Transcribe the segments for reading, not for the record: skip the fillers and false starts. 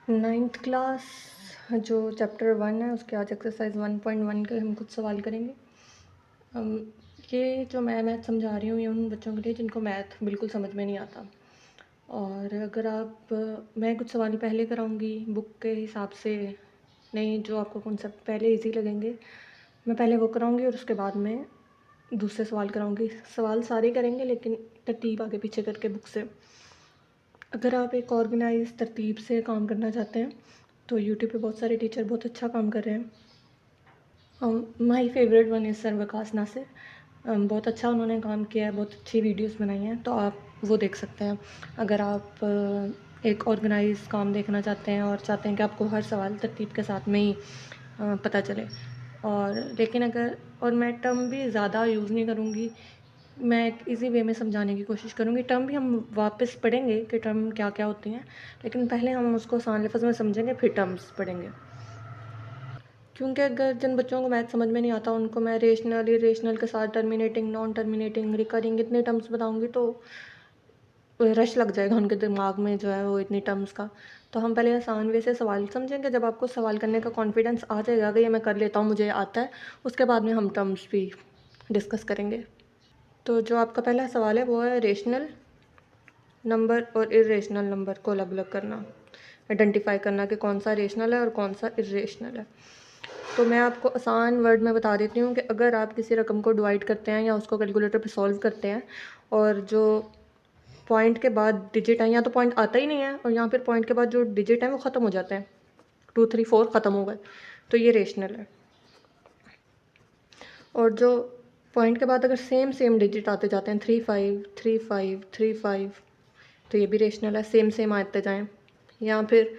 Ninth class जो chapter 1 है उसके आज एक्सरसाइज 1.1 के हम कुछ सवाल करेंगे। ये जो मैं मैथ समझा रही हूँ ये उन बच्चों के लिए जिनको मैथ बिल्कुल समझ में नहीं आता। और अगर आप मैं कुछ सवाल पहले कराऊंगी बुक के हिसाब से, नहीं जो आपको कॉन्सेप्ट पहले इजी लगेंगे मैं पहले वो कराऊंगी और उसके बाद में दूसरे सवाल कराऊंगी। सवाल सारे करेंगे लेकिन तरतीब आगे पीछे करके बुक से। अगर आप एक ऑर्गेनाइज तरतीब से काम करना चाहते हैं तो यूट्यूब पे बहुत सारे टीचर बहुत अच्छा काम कर रहे हैं। My favourite one is sir Waqas Nasir. बहुत अच्छा उन्होंने काम किया है, बहुत अच्छी वीडियोस बनाई हैं, तो आप वो देख सकते हैं। अगर आप एक ऑर्गेनाइज काम देखना चाहते हैं और चाहते हैं कि आपको हर सवाल तरतीब के साथ में ही पता चले, और लेकिन अगर और मैं टर्म भी ज़्यादा यूज़ नहीं करूँगी, मैं एक इजी वे में समझाने की कोशिश करूँगी। टर्म भी हम वापस पढ़ेंगे कि टर्म क्या क्या होती हैं, लेकिन पहले हम उसको आसान लफ्ज़ में समझेंगे फिर टर्म्स पढ़ेंगे। क्योंकि अगर जिन बच्चों को मैथ समझ में नहीं आता उनको मैं रेशनल इरेशनल के साथ टर्मिनेटिंग नॉन टर्मिनेटिंग रिकरिंग इतने टर्म्स बताऊंगी तो रश लग जाएगा उनके दिमाग में जो है वो इतनी टर्म्स का। तो हम पहले आसान वे से सवाल समझेंगे। जब आपको सवाल करने का कॉन्फिडेंस आ जाएगा कि ये मैं कर लेता हूँ मुझे आता है, उसके बाद में हम टर्म्स भी डिस्कस करेंगे। तो जो आपका पहला सवाल है वो है रेशनल नंबर और इरेशनल नंबर को अलग अलग करना, आइडेंटिफाई करना कि कौन सा रेशनल है और कौन सा इरेशनल है। तो मैं आपको आसान वर्ड में बता देती हूँ कि अगर आप किसी रकम को डिवाइड करते हैं या उसको कैलकुलेटर पे सॉल्व करते हैं और जो पॉइंट के बाद डिजिट है, या तो पॉइंट आता ही नहीं है और यहाँ फिर पॉइंट के बाद जो डिजिट है वो ख़त्म हो जाते हैं, 2 3 4 ख़त्म हो गए, तो ये रेशनल है। और जो पॉइंट के बाद अगर सेम सेम डिजिट आते जाते हैं 3 5 3 5 3 5, तो ये भी रेशनल है, सेम सेम आते जाएँ। या फिर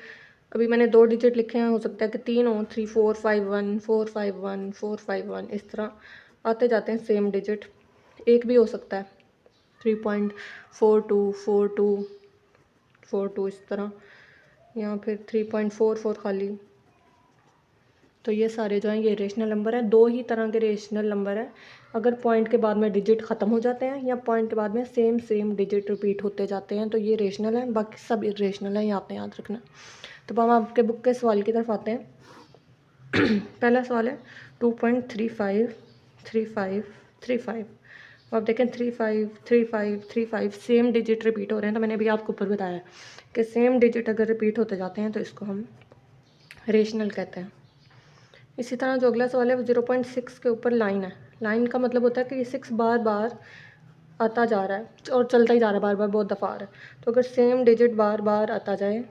अभी मैंने 2 डिजिट लिखे हैं, हो सकता है कि 3 हो, 3 4 5 1 4 5 1 4 5 1, इस तरह आते जाते हैं सेम डिजिट। एक भी हो सकता है 3.42 42 42 इस तरह, या फिर 3.44 खाली। तो ये सारे जो हैं ये रेशनल नंबर हैं। दो ही तरह के रेशनल नंबर हैं, अगर पॉइंट के बाद में डिजिट ख़त्म हो जाते हैं या पॉइंट के बाद में सेम सेम डिजिट रिपीट होते जाते हैं, तो ये रेशनल हैं। बाकी सब इरेशनल हैं, ये आपने याद रखना। तो हम आपके बुक के सवाल की तरफ आते हैं। पहला सवाल है 2.353535। अब आप देखें 353535 सेम डिजिट रिपीट हो रहे हैं, तो मैंने अभी आपको ऊपर बताया कि सेम डिजिट अगर रिपीट होते जाते हैं तो इसको हम रेशनल कहते हैं। इसी तरह जो अगला सवाल है वो 0.6 के ऊपर लाइन है। लाइन का मतलब होता है कि ये 6 बार बार आता जा रहा है और चलता ही जा रहा है, बार बार बहुत दफ़ा आ रहा है। तो अगर सेम डिजिट बार बार आता जाए